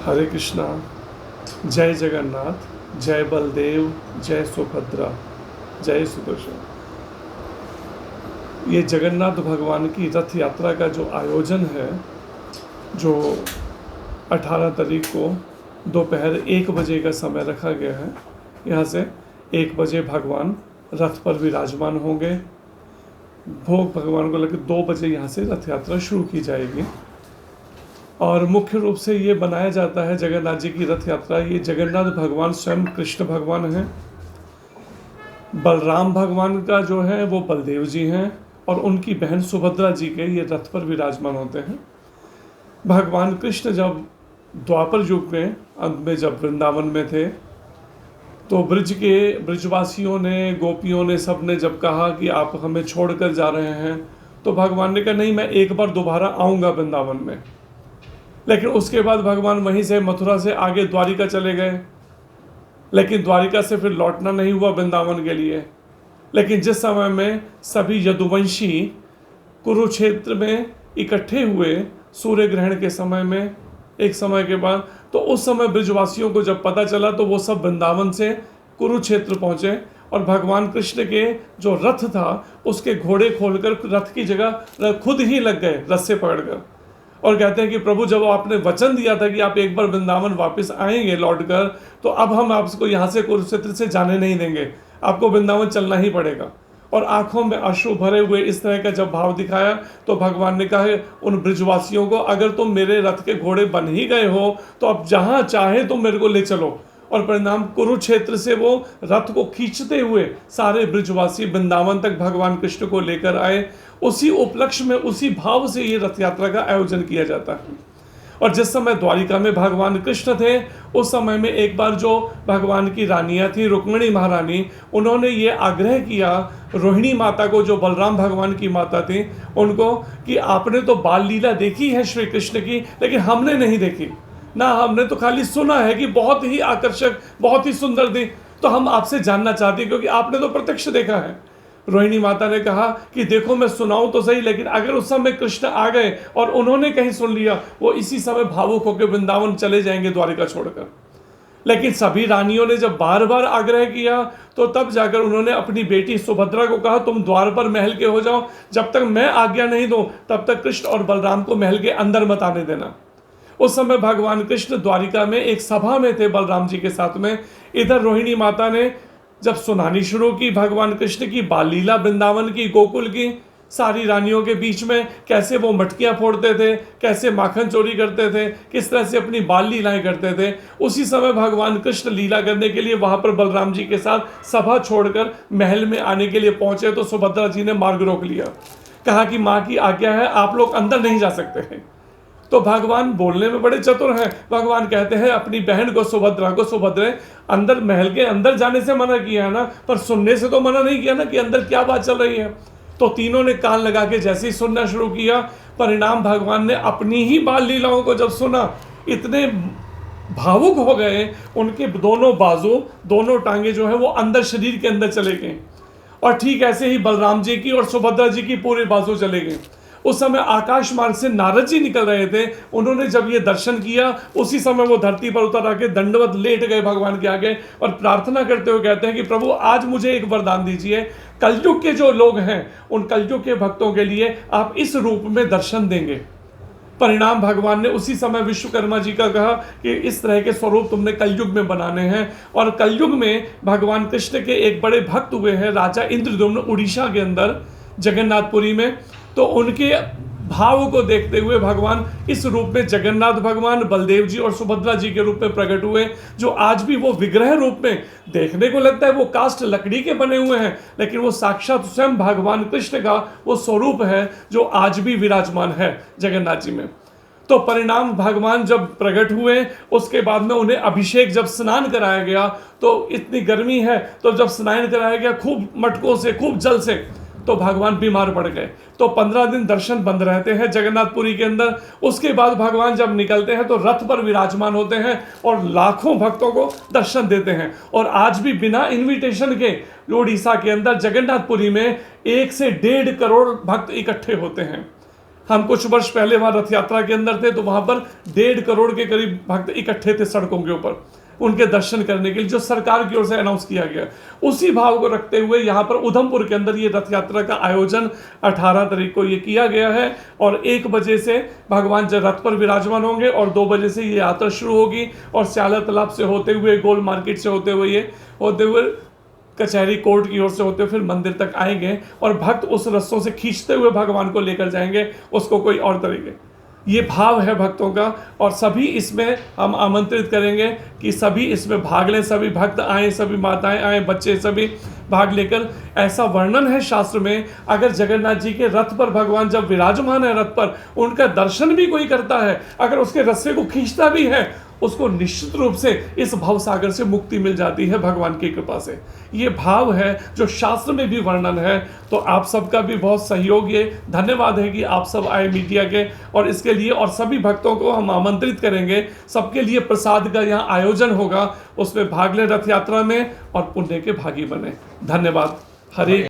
हरे कृष्णा। जय जगन्नाथ, जय बलदेव, जय सुभद्रा, जय सुदर्शन। ये जगन्नाथ भगवान की रथ यात्रा का जो आयोजन है, जो 18 तारीख को दोपहर 1 बजे का समय रखा गया है, यहाँ से 1 बजे भगवान रथ पर विराजमान होंगे। भोग भगवान को लगे 2 बजे यहाँ से रथ यात्रा शुरू की जाएगी। और मुख्य रूप से ये बनाया जाता है जगन्नाथ जी की रथ यात्रा। ये जगन्नाथ भगवान स्वयं कृष्ण भगवान हैं। बलराम भगवान का जो है वो बलदेव जी हैं और उनकी बहन सुभद्रा जी के ये रथ पर विराजमान होते हैं। भगवान कृष्ण जब द्वापर युग में अंत में जब वृंदावन में थे, तो ब्रजवासियों ने, गोपियों ने, सब ने जब कहा कि आप हमें छोड़कर जा रहे हैं, तो भगवान ने कहा नहीं, मैं एक बार दोबारा आऊँगा वृंदावन में। लेकिन उसके बाद भगवान वहीं से मथुरा से आगे द्वारिका चले गए, लेकिन द्वारिका से फिर लौटना नहीं हुआ वृंदावन के लिए। लेकिन जिस समय में सभी यदुवंशी कुरुक्षेत्र में इकट्ठे हुए सूर्य ग्रहण के समय में, एक समय के बाद, तो उस समय ब्रजवासियों को जब पता चला तो वो सब वृंदावन से कुरुक्षेत्र पहुंचे और भगवान कृष्ण के जो रथ था उसके घोड़े खोलकर रथ की जगह खुद ही लग गए रस्से पकड़कर, और कहते हैं कि प्रभु जब आपने वचन दिया था कि आप एक बार वृंदावन वापस आएंगे लौटकर, तो अब हम आपको यहाँ से कुरुक्षेत्र से जाने नहीं देंगे, आपको वृंदावन चलना ही पड़ेगा। और आंखों में अश्रु भरे हुए इस तरह का जब भाव दिखाया, तो भगवान ने कहा उन ब्रजवासियों को, अगर तुम मेरे रथ के घोड़े बन ही गए हो तो अब जहाँ चाहे तुम मेरे को ले चलो। और परिणाम कुरुक्षेत्र से वो रथ को खींचते हुए सारे ब्रजवासी वृंदावन तक भगवान कृष्ण को लेकर आए। उसी उपलक्ष्य में, उसी भाव से ये रथ यात्रा का आयोजन किया जाता है। और जिस समय द्वारिका में भगवान कृष्ण थे, उस समय में एक बार जो भगवान की रानियां थी, रुक्मिणी महारानी, उन्होंने ये आग्रह किया रोहिणी माता को, जो बलराम भगवान की माता थी, उनको कि आपने तो बाल लीला देखी है श्री कृष्ण की, लेकिन हमने नहीं देखी ना, हमने तो खाली सुना है कि बहुत ही आकर्षक, बहुत ही सुंदर थी, तो हम आपसे जानना चाहते हैं क्योंकि आपने तो प्रत्यक्ष देखा है। रोहिणी माता ने कहा कि देखो मैं सुनाऊं तो सही, लेकिन अगर उस समय कृष्ण आ गए और उन्होंने कहीं सुन लिया, वो इसी समय भावुक होकर वृंदावन चले जाएंगे द्वारिका छोड़कर। लेकिन सभी रानियों ने जब बार बार आग्रह किया, तो तब जाकर उन्होंने अपनी बेटी सुभद्रा को कहा तुम द्वार पर महल के हो जाओ, जब तक मैं आज्ञा नहीं दूं तब तक कृष्ण और बलराम को महल के अंदर मत आने देना। उस समय भगवान कृष्ण द्वारिका में एक सभा में थे बलराम जी के साथ में। इधर रोहिणी माता ने जब सुनानी शुरू की भगवान कृष्ण की बाल लीला, वृंदावन की, गोकुल की, सारी रानियों के बीच में कैसे वो मटकियां फोड़ते थे, कैसे माखन चोरी करते थे, किस तरह से अपनी बाल लीलाएं करते थे। उसी समय भगवान कृष्ण लीला करने के लिए वहां पर बलराम जी के साथ सभा छोड़कर महल में आने के लिए पहुंचे, तो सुभद्रा जी ने मार्ग रोक लिया, कहा कि माँ की आज्ञा है, आप लोग अंदर नहीं जा सकते हैं। तो भगवान बोलने में बड़े चतुर हैं। भगवान कहते हैं अपनी बहन को, सुभद्रा को, सुभद्रे अंदर महल के अंदर जाने से मना किया है ना, पर सुनने से तो मना नहीं किया ना कि अंदर क्या बात चल रही है। तो तीनों ने कान लगा के जैसे ही सुनना शुरू किया, परिणाम भगवान ने अपनी ही बाल लीलाओं को जब सुना, इतने भावुक हो गए, उनके दोनों बाजू, दोनों टांगे जो है वो अंदर शरीर के अंदर चले गए। और ठीक ऐसे ही बलराम जी की और सुभद्रा जी की पूरे बाजू चले गए। उस समय आकाश मार्ग से नारद जी निकल रहे थे, उन्होंने जब ये दर्शन किया, उसी समय वो धरती पर उतर आके दंडवत लेट गए भगवान के आगे और प्रार्थना करते हुए कहते हैं कि प्रभु आज मुझे एक वरदान दीजिए, कलयुग के जो लोग हैं उन कलयुग के भक्तों के लिए आप इस रूप में दर्शन देंगे। परिणाम भगवान ने उसी समय विश्वकर्मा जी का कहा कि इस तरह के स्वरूप तुमने कलयुग में बनाने हैं। और कलयुग में भगवान कृष्ण के एक बड़े भक्त हुए हैं राजा इंद्रद्युम्न, उड़ीसा के अंदर जगन्नाथपुरी में। तो उनके भाव को देखते हुए भगवान इस रूप में जगन्नाथ भगवान, बलदेव जी और सुभद्रा जी के रूप में प्रकट हुए, जो आज भी वो विग्रह रूप में देखने को लगता है वो कास्ट लकड़ी के बने हुए हैं, लेकिन वो साक्षात स्वयं भगवान कृष्ण का वो स्वरूप है जो आज भी विराजमान है जगन्नाथ जी में। तो परिणाम भगवान जब प्रकट हुए, उसके बाद में उन्हें अभिषेक, जब स्नान कराया गया, तो इतनी गर्मी है, तो जब स्नान कराया गया खूब मटकों से, खूब जल से, तो भगवान बीमार पड़ गए। तो 15 दिन दर्शन बंद रहते हैं जगन्नाथपुरी के अंदर। उसके बाद भगवान जब निकलते हैं तो रथ पर विराजमान होते हैं और लाखों भक्तों को दर्शन देते हैं। और आज भी बिना इनविटेशन के उड़ीसा के अंदर जगन्नाथपुरी में 1 से 1.5 करोड़ भक्त इकट्ठे होते हैं। हम कुछ वर्ष पहले वहां रथ यात्रा के अंदर थे, तो वहां पर 1.5 करोड़ के करीब भक्त इकट्ठे थे सड़कों के ऊपर उनके दर्शन करने के लिए, जो सरकार की ओर से अनाउंस किया गया। उसी भाव को रखते हुए यहाँ पर उधमपुर के अंदर ये रथ यात्रा का आयोजन 18 तारीख को ये किया गया है, और 1 बजे से भगवान जब रथ पर विराजमान होंगे और 2 बजे से ये यात्रा शुरू होगी, और स्याला तालाब से होते हुए, गोल मार्केट से होते हुए कचहरी कोर्ट की ओर से होते हुए फिर मंदिर तक आएंगे, और भक्त उस रस्सों से खींचते हुए भगवान को लेकर जाएंगे, उसको कोई और तरीके। ये भाव है भक्तों का, और सभी इसमें हम आमंत्रित करेंगे कि सभी इसमें भाग लें, सभी भक्त आएँ, सभी माताएं आएँ, बच्चे सभी भाग लेकर। ऐसा वर्णन है शास्त्र में, अगर जगन्नाथ जी के रथ पर भगवान जब विराजमान है, रथ पर उनका दर्शन भी कोई करता है, अगर उसके रस्से को खींचता भी है, उसको निश्चित रूप से इस भव सागर से मुक्ति मिल जाती है भगवान की कृपा से। ये भाव है जो शास्त्र में भी वर्णन है। तो आप सबका भी बहुत सहयोग, ये धन्यवाद है कि आप सब आए मीडिया के, और इसके लिए और सभी भक्तों को हम आमंत्रित करेंगे। सबके लिए प्रसाद का यहाँ आयोजन होगा, उसमें भाग लें रथ यात्रा में और पुण्य के भागी बने। धन्यवाद। हरे